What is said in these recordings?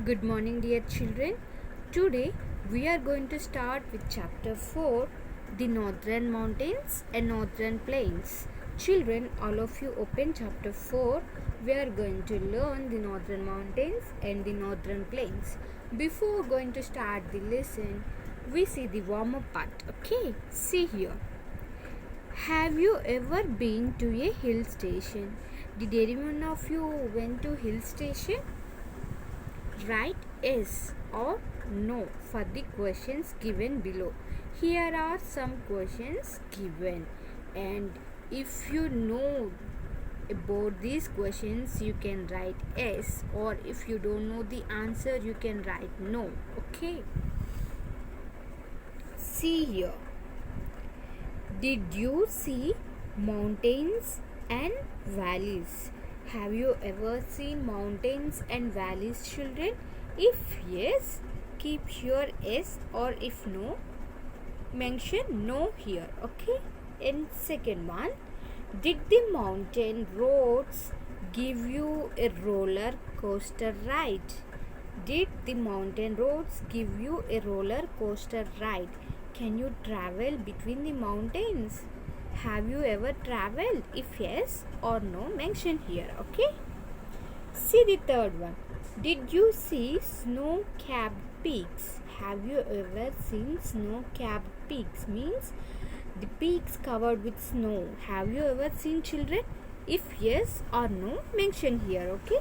Good morning, dear children. Today we are going to start with chapter 4, the Northern Mountains and Northern Plains. Children, all of you open chapter 4. We are going to learn the Northern Mountains and the Northern Plains. Before going to start the lesson, we see the warm up part. Okay, see here. Have you ever been to a hill station? Did anyone of you went to hill station? Write yes or no for the questions given below. Here are some questions given, and if you know about these questions you can write yes, or if you don't know the answer you can write no. Okay, see here. Did you see mountains and valleys? Have you ever seen mountains and valleys, children? If yes, keep your yes, or if no, mention no here. Okay? And second one, did the mountain roads give you a roller coaster ride? Did the mountain roads give you a roller coaster ride? Can you travel between the mountains? Have you ever traveled? If yes or no, mention here. Okay? See the third one. Did you see snow-capped peaks? Have you ever seen snow-capped peaks? Means the peaks covered with snow. Have you ever seen, children? If yes or no, mention here. Okay?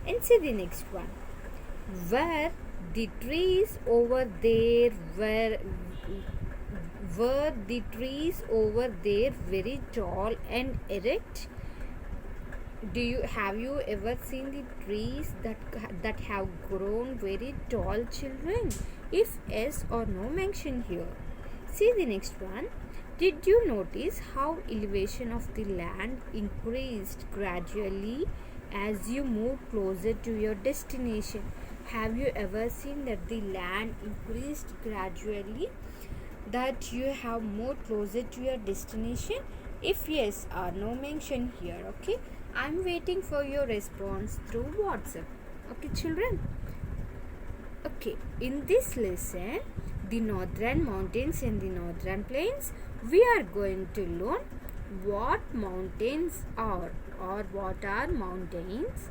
And see the next one. Were the trees over there were the trees over there very tall and erect? Have you ever seen the trees that have grown very tall, children? If yes or no, mention here. See the next one. Did you notice how elevation of the land increased gradually as you move closer to your destination? Have you ever seen that the land increased gradually that you have moved closer to your destination? If yes or no, mention here. Okay, I'm waiting for your response through WhatsApp. Okay, children. Okay, in this lesson, the Northern Mountains and the Northern Plains, we are going to learn what mountains are, or what are mountains,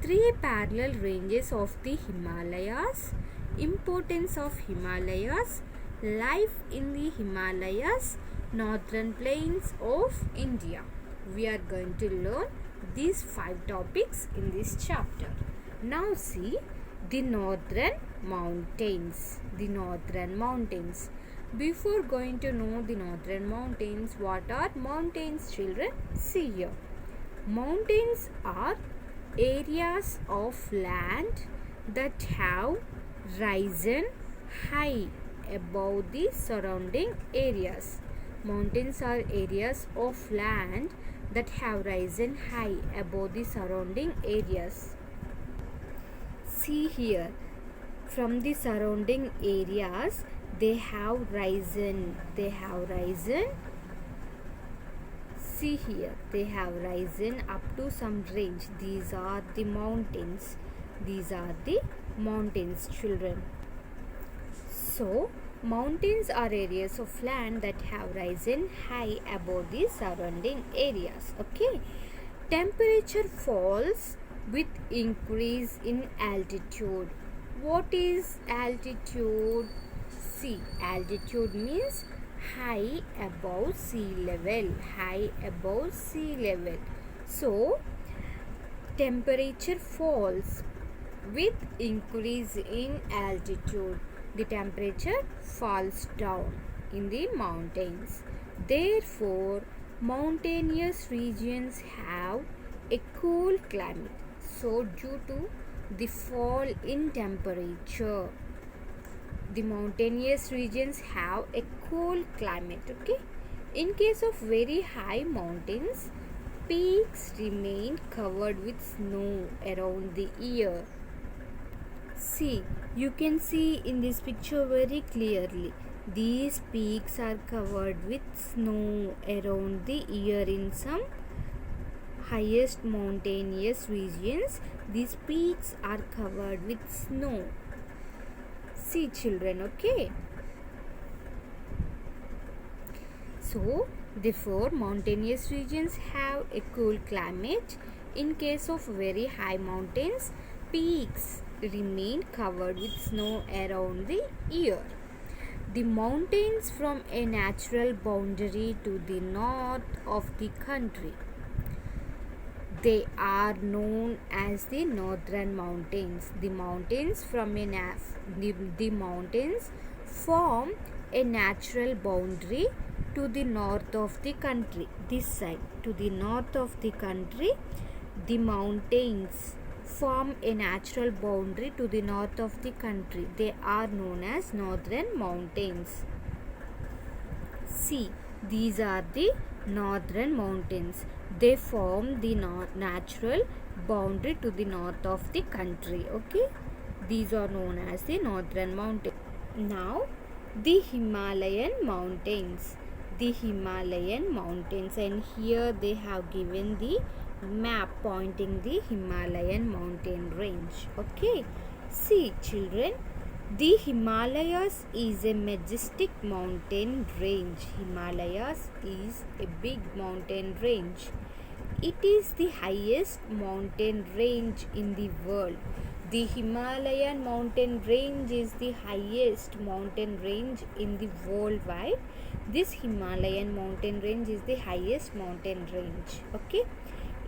three parallel ranges of the Himalayas, importance of Himalayas, life in the Himalayas, Northern Plains of India. We are going to learn these 5 topics in this chapter. Now see the Northern Mountains. The Northern Mountains. Before going to know the Northern Mountains, what are mountains, children? See here. Mountains are areas of land that have risen high above the surrounding areas. Mountains are areas of land that have risen high above the surrounding areas. See here, from the surrounding areas they have risen. See here, they have risen up to some range. These are the mountains. Children. So, mountains are areas of land that have risen high above the surrounding areas. Okay. Temperature falls with increase in altitude. What is altitude? See, altitude means high above sea level. So, temperature falls with increase in altitude. The temperature falls down in the mountains. Therefore, mountainous regions have a cool climate. So, due to the fall in temperature, the mountainous regions have a cool climate. Okay, in case of very high mountains, peaks remain covered with snow around the year. See, you can see in this picture very clearly. These peaks are covered with snow around the year in some highest mountainous regions, these peaks are covered with snow. See children, okay? So, therefore, mountainous regions have a cool climate. In case of very high mountains, peaks remain covered with snow around the year. The mountains form a natural boundary to the north of the country. They are known as the Northern Mountains. The mountains form a natural boundary to the north of the country. This side, to the north of the country, the mountains form a natural boundary to the north of the country. They are known as Northern Mountains. See, these are the Northern Mountains. They form the natural boundary to the north of the country. Okay, these are known as the Northern Mountains. Now, the Himalayan Mountains. The Himalayan Mountains, and here they have given the map pointing the Himalayan mountain range. Okay, see children, the Himalayas is a majestic mountain range. Himalayas is a big mountain range. It is the highest mountain range in the world. The Himalayan mountain range is the highest mountain range in the worldwide. This Himalayan mountain range is the highest mountain range. Okay,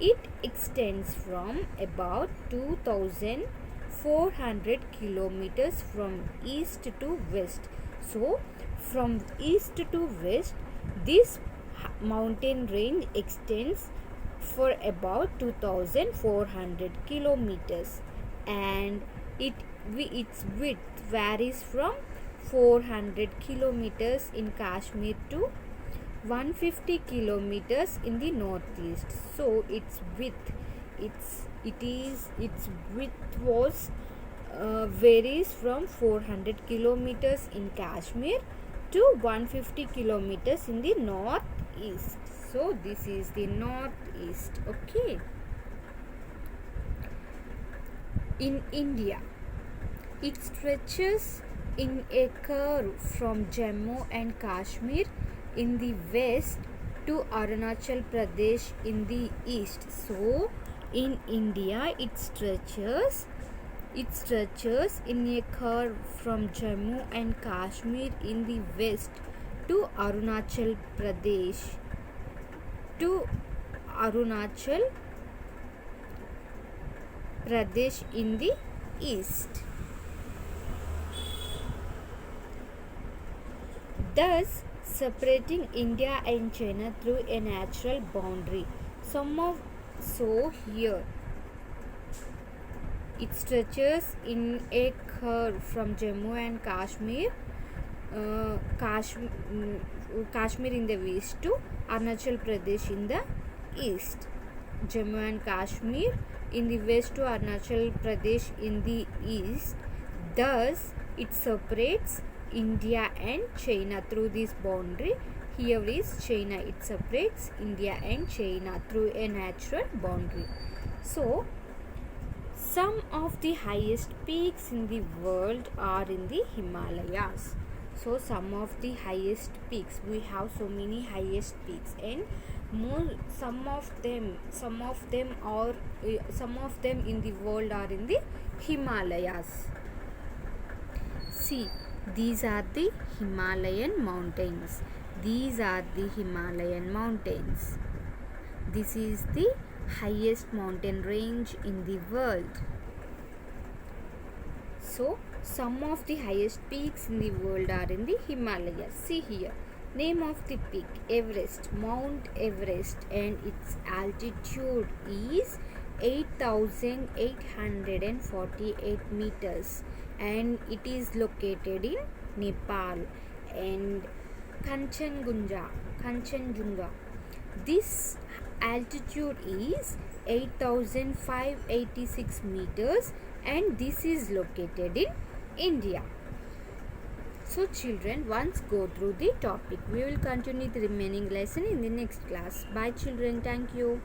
it extends from about 2,400 kilometers from east to west. So, from east to west, this mountain range extends for about 2,400 kilometers, and its width varies from 400 kilometers in Kashmir to 150 kilometers in the northeast. So its width was varies from 400 kilometers in Kashmir to 150 kilometers in the northeast. So this is the northeast. Okay. In India, it stretches in a curve from Jammu and Kashmir in the west to Arunachal Pradesh in the east. So in India, it stretches in a curve from Jammu and Kashmir in the west to Arunachal Pradesh in the east. Thus separating India and China through a natural boundary. So here it stretches in a curve from Jammu and Kashmir in the west to Arunachal Pradesh in the east. Jammu and Kashmir in the west to Arunachal Pradesh in the east. Thus it separates India and China through this boundary. Here is China. It separates India and China through a natural boundary. So some of the highest peaks in the world are in the Himalayas. So some of the highest peaks, we have so many highest peaks, and some of them in the world are in the Himalayas. See, these are the Himalayan mountains. These are the Himalayan mountains. This is the highest mountain range in the world. So, some of the highest peaks in the world are in the Himalayas. See here. Name of the peak, Everest, Mount Everest, and its altitude is 8,848 meters, and it is located in Nepal. And Kanchenjunga, this altitude is 8,586 meters, and this is located in India. So children, once go through the topic. We will continue the remaining lesson in the next class. Bye children. Thank you.